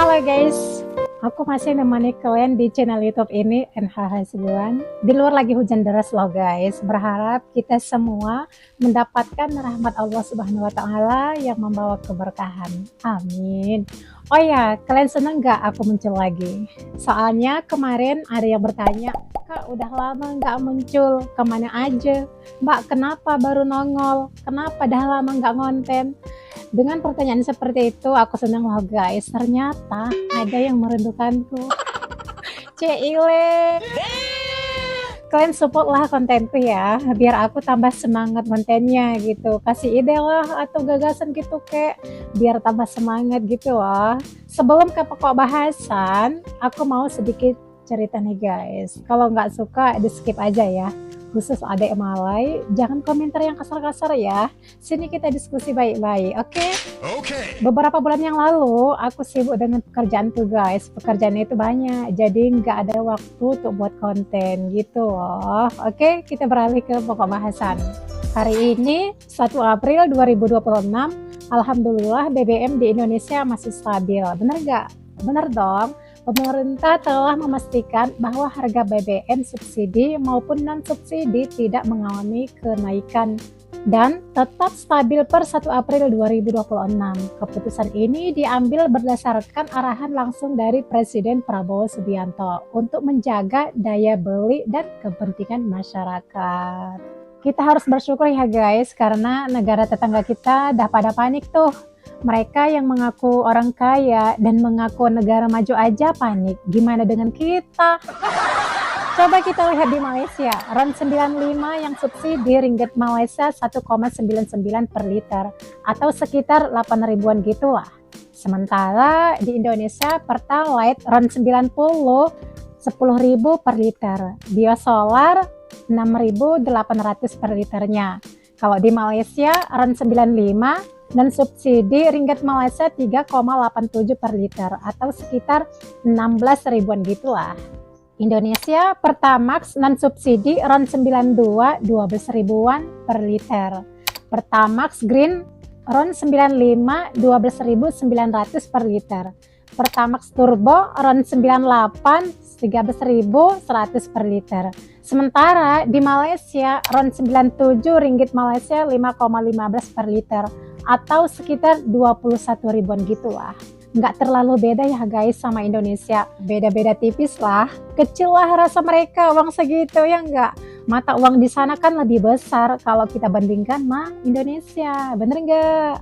Halo guys, aku masih nemani kalian di channel YouTube ini NH Hasibuan. Di luar lagi hujan deras loh guys. Berharap kita semua mendapatkan rahmat Allah Subhanahu wa taala yang membawa keberkahan. Amin. Oh ya, kalian seneng gak aku muncul lagi? Soalnya kemarin ada yang bertanya, Kak udah lama gak muncul, kemana aja? Mbak kenapa baru nongol? Kenapa dah lama gak ngonten? Dengan pertanyaan seperti itu, aku senang loh guys. Ternyata ada yang merindukanku. Cile. Kalian support lah kontenku ya, biar aku tambah semangat kontennya gitu. Kasih ide lah atau gagasan gitu kek, biar tambah semangat gitu loh. Sebelum ke pokok bahasan, aku mau sedikit cerita nih guys. Kalau nggak suka, di skip aja ya. Khusus adek Malay, jangan komentar yang kasar-kasar ya. Sini kita diskusi baik-baik, oke? Oke. Beberapa bulan yang lalu, aku sibuk dengan pekerjaanku guys. Pekerjaan itu banyak, jadi nggak ada waktu untuk buat konten gitu loh. Oke, kita beralih ke pokok bahasan. Hari ini, 1 April 2026, Alhamdulillah BBM di Indonesia masih stabil. Bener nggak? Bener dong. Pemerintah telah memastikan bahwa harga BBM subsidi maupun non-subsidi tidak mengalami kenaikan dan tetap stabil per 1 April 2026. Keputusan ini diambil berdasarkan arahan langsung dari Presiden Prabowo Subianto untuk menjaga daya beli dan kepentingan masyarakat. Kita harus bersyukur ya guys, karena negara tetangga kita dah pada panik tuh. Mereka yang mengaku orang kaya dan mengaku negara maju aja panik. Gimana dengan kita? Coba kita lihat di Malaysia. RON 95 yang subsidi ringgit Malaysia 1,99 per liter atau sekitar 8 ribuan gitulah. Sementara di Indonesia Pertalite RON 90 10.000 per liter. Biosolar 6.800 per liternya. Kalau di Malaysia RON 95 dan subsidi ringgit Malaysia 3,87 per liter atau sekitar 16 ribuan gitulah. Indonesia Pertamax non subsidi RON 92 12 ribuan per liter. Pertamax Green RON 95 12.900 per liter. Pertamax Turbo RON 98 13.100 per liter. Sementara di Malaysia RON 97 ringgit Malaysia 5,15 per liter atau sekitar 21 ribuan gitulah. Nggak terlalu beda ya guys sama Indonesia, beda-beda tipis lah. Kecil lah rasa mereka uang segitu ya nggak. Mata uang di sana kan lebih besar kalau kita bandingkan sama Indonesia, bener nggak?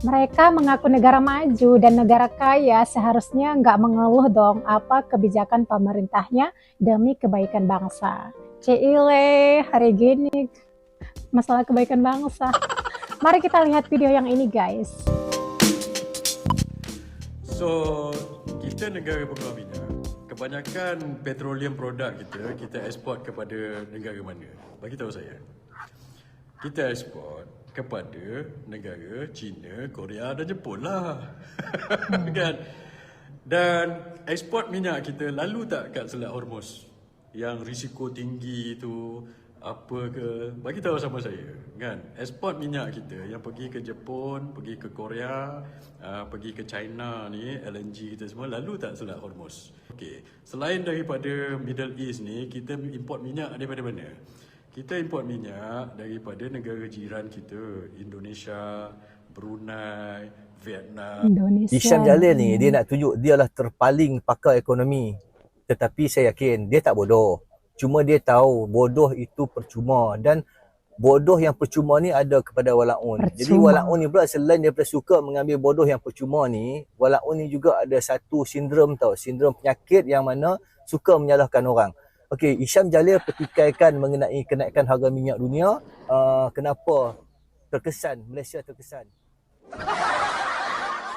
Mereka mengaku negara maju dan negara kaya, seharusnya nggak mengeluh dong apa kebijakan pemerintahnya demi kebaikan bangsa. Cile, hari gini masalah kebaikan bangsa. Mari kita lihat video yang ini guys. So, kita negara pengeluar minyak. Kebanyakan petroleum produk kita ekspor kepada negara mana? Bagi tahu saya. Kita ekspor kepada negara China, Korea dan Jepun lah. Kan? Dan ekspor minyak kita lalu tak kat Selat Hormuz yang risiko tinggi itu apa ke, bagi tahu sama saya kan, ekspor minyak kita yang pergi ke Jepun, pergi ke Korea, pergi ke China ni, LNG kita semua lalu tak Selat Hormuz. Okey, selain daripada Middle East ni, kita import minyak daripada mana? Kita import minyak daripada negara jiran kita, Indonesia, Brunei, Vietnam. Indonesia. Hisham Jalil ni dia nak tunjuk dia lah terpaling pakar ekonomi. Tetapi saya yakin dia tak bodoh. Cuma dia tahu bodoh itu percuma dan bodoh yang percuma ni ada kepada walaun. Jadi walaun ni pula selain daripada suka mengambil bodoh yang percuma ni, walaun ni juga ada satu sindrom tau, sindrom penyakit yang mana suka menyalahkan orang. Okey, Hisham Jalil pertikaikan mengenai kenaikan harga minyak dunia, kenapa terkesan Malaysia terkesan.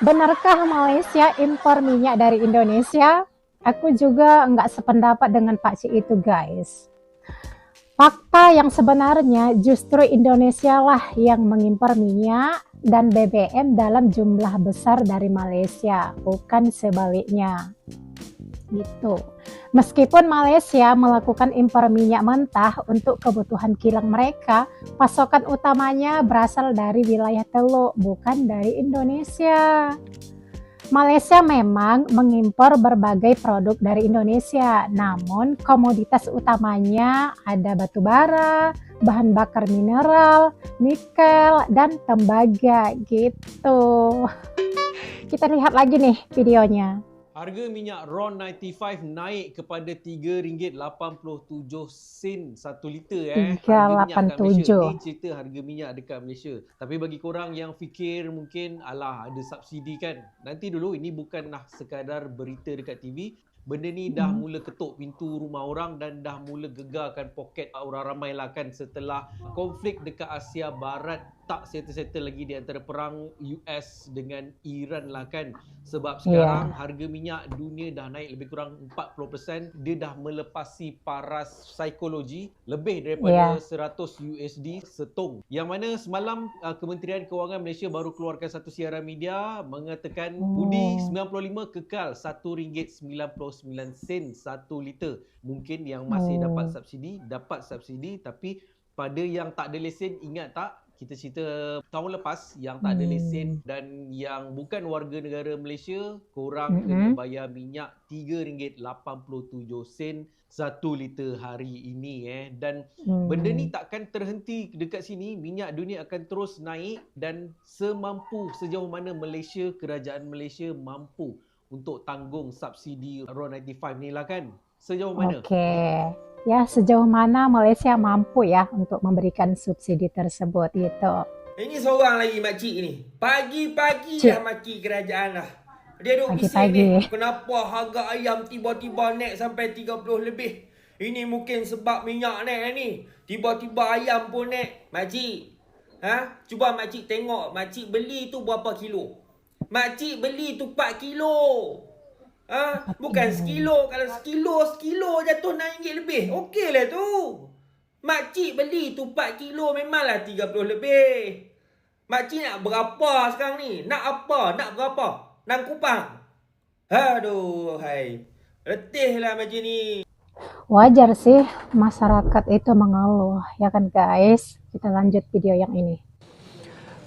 Benarkah Malaysia impor minyak dari Indonesia? Aku juga nggak sependapat dengan Pak Cik itu guys. Fakta yang sebenarnya justru Indonesia lah yang mengimpor minyak dan BBM dalam jumlah besar dari Malaysia, bukan sebaliknya. Gitu. Meskipun Malaysia melakukan impor minyak mentah untuk kebutuhan kilang mereka, pasokan utamanya berasal dari wilayah Teluk, bukan dari Indonesia. Malaysia memang mengimpor berbagai produk dari Indonesia, namun komoditas utamanya ada batu bara, bahan bakar mineral, nikel, dan tembaga gitu. Kita lihat lagi nih videonya. Harga minyak RON 95 naik kepada RM3.87 1 liter. Harga minyak kat Malaysia. Ni cerita harga minyak dekat Malaysia. Tapi bagi korang yang fikir mungkin alah ada subsidi kan. Nanti dulu, ini bukanlah sekadar berita dekat TV. Benda ni dah mula ketuk pintu rumah orang dan dah mula gegarkan poket orang ramai lah kan, setelah konflik dekat Asia Barat tak settle lagi di antara perang US dengan Iran lah kan. Sebab sekarang harga minyak dunia dah naik lebih kurang 40%. Dia dah melepasi paras psikologi lebih daripada 100 USD setong. Yang mana semalam Kementerian Kewangan Malaysia baru keluarkan satu siaran media mengatakan Budi 95 kekal RM1.99 1 liter. Mungkin yang masih dapat subsidi, tapi pada yang tak ada lesen, ingat tak kita cerita tahun lepas yang tak ada lesen dan yang bukan warga negara Malaysia, korang kena bayar minyak RM3.87 1 liter hari ini dan benda ni takkan terhenti dekat sini. Minyak dunia akan terus naik dan sejauh mana kerajaan Malaysia mampu untuk tanggung subsidi RON 95 ni lah kan. Sejauh mana? Okey. Ya, sejauh mana Malaysia mampu ya untuk memberikan subsidi tersebut gitu. Ini seorang lagi makcik ni. Pagi-pagi dah maki kerajaan lah. Dia duk bising ni. Kenapa harga ayam tiba-tiba naik sampai 30 lebih? Ini mungkin sebab minyak naik ni. Tiba-tiba ayam pun naik. Makcik. Cuba makcik tengok. Makcik beli tu berapa kilo? Makcik beli tu 4 kilo. Bukan sekilo. Kalau sekilo jatuh RM6 lebih. Okey lah tu. Makcik beli tu 4 kilo memanglah 30 lebih. Makcik nak berapa sekarang ni? Nak apa? Nak berapa? Nak kupang? Aduh, hai. Letih lah macam ni. Wajar sih masyarakat itu mengeluh, ya kan guys? Kita lanjut video yang ini.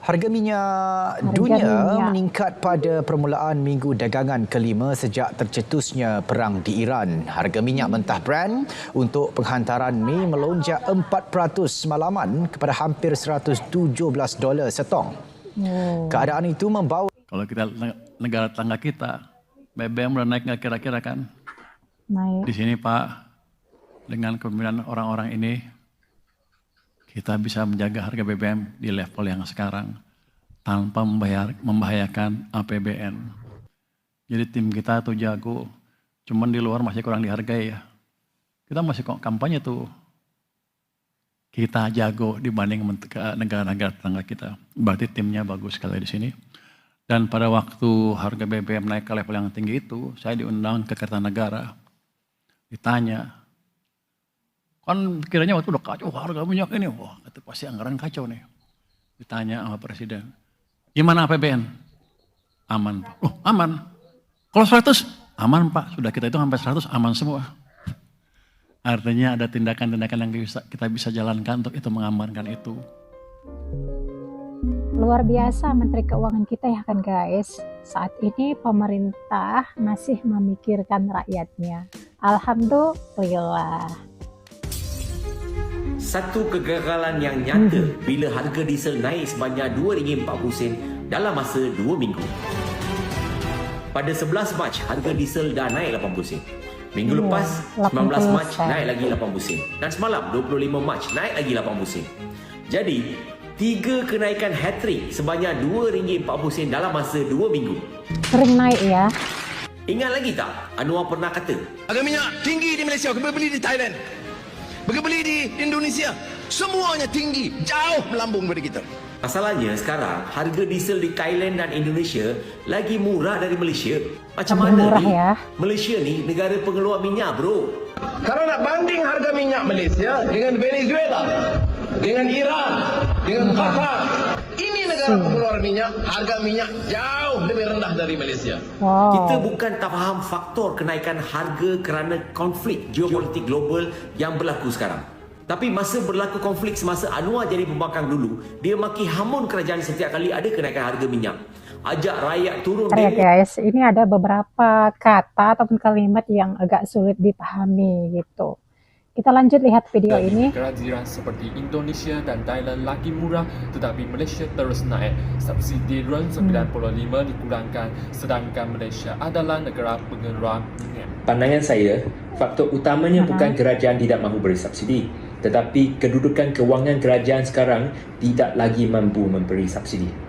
Harga minyak dunia meningkat pada permulaan minggu dagangan kelima sejak tercetusnya perang di Iran. Harga minyak mentah Brent untuk penghantaran Mei melonjak 4% semalaman kepada hampir $117 setong. Keadaan itu membawa... Kalau kita negara tetangga kita, BBM udah naik nggak kira-kira kan? Naik. Di sini Pak, dengan kepemimpinan orang-orang ini, kita bisa menjaga harga BBM di level yang sekarang tanpa membahayakan APBN. Jadi tim kita tuh jago, cuman di luar masih kurang dihargai ya. Kita masih kampanye tuh. Kita jago dibanding negara-negara tetangga kita. Berarti timnya bagus sekali di sini. Dan pada waktu harga BBM naik ke level yang tinggi itu, saya diundang ke Kertanegara. Ditanya, kan kiranya waktu udah kacau harga minyak ini. Wah, itu pasti anggaran kacau nih. Ditanya sama Presiden, gimana APBN? Aman Pak. Oh aman. Kalau 100? Aman Pak. Sudah kita itu sampai 100 aman semua. Artinya ada tindakan-tindakan yang kita bisa jalankan untuk itu mengamankan itu. Luar biasa Menteri Keuangan kita ya kan guys. Saat ini pemerintah masih memikirkan rakyatnya. Alhamdulillah. Satu kegagalan yang nyata bila harga diesel naik sebanyak RM2.40 dalam masa 2 minggu. Pada 11 Mac, harga diesel dah naik 80 sen. Minggu lepas, 19 Mac naik lagi 80 sen. Dan semalam, 25 Mac naik lagi 80 sen. Jadi, 3 kenaikan hat-trick sebanyak RM2.40 dalam masa 2 minggu. Sering naik ya. Ingat lagi tak, Anwar pernah kata, harga minyak tinggi di Malaysia, kita beli di Thailand. Beli di Indonesia, semuanya tinggi, jauh melambung daripada kita. Masalahnya sekarang harga diesel di Thailand dan Indonesia lagi murah dari Malaysia. Macam mana ni? Ya? Malaysia ni negara pengeluar minyak bro. Kalau nak banding harga minyak Malaysia dengan Venezuela, dengan Iran, dengan Qatar, ini negara pengeluar minyak, harga minyak jauh lebih rendah dari Malaysia. Kita bukan tak faham faktor kenaikan harga kerana konflik geopolitik global yang berlaku sekarang. Tapi masa berlaku konflik semasa Anwar jadi pembangkang dulu, dia maki hamun kerajaan setiap kali ada kenaikan harga minyak. ajak rakyat turun Ya demo. guys, ini ada beberapa kata ataupun kalimat yang agak sulit dipahami gitu. Kita lanjut lihat video ini. Negara jiran seperti Indonesia dan Thailand lagi murah, tetapi Malaysia terus naik. Subsidi RON 95 dikurangkan, sedangkan Malaysia adalah negara pengeluar minyak. Pandangan saya, faktor utamanya bukan kerajaan tidak mahu beri subsidi, tetapi kedudukan kewangan kerajaan sekarang tidak lagi mampu memberi subsidi.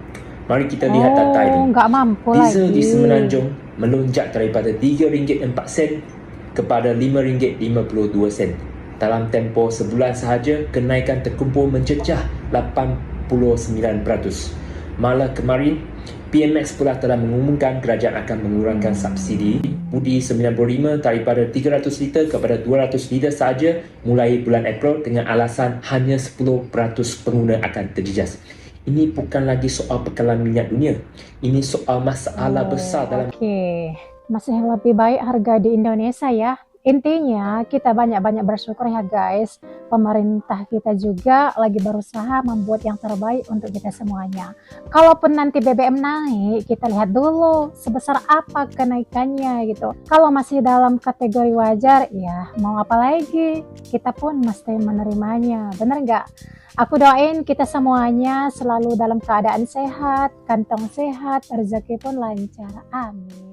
Mari kita lihat data ini. Nggak mampu Diesel lagi. di Semenanjung melonjak daripada RM3.04 kepada RM5.52. Dalam tempoh sebulan sahaja, kenaikan terkumpul mencecah 89%. Malah kemarin, PMX pula telah mengumumkan kerajaan akan mengurangkan subsidi budi 95 daripada 300 liter kepada 200 liter sahaja mulai bulan April dengan alasan hanya 10% pengguna akan terjejas. Ini bukan lagi soal bekalan minyak dunia. Ini soal masalah besar dalam... Oke, masih lebih baik harga di Indonesia ya. Intinya kita banyak-banyak bersyukur ya guys. Pemerintah kita juga lagi berusaha membuat yang terbaik untuk kita semuanya. Kalaupun nanti BBM naik, kita lihat dulu sebesar apa kenaikannya gitu. Kalau masih dalam kategori wajar, ya mau apa lagi? Kita pun mesti menerimanya. Bener nggak? Aku doain kita semuanya selalu dalam keadaan sehat, kantong sehat, rezeki pun lancar. Amin.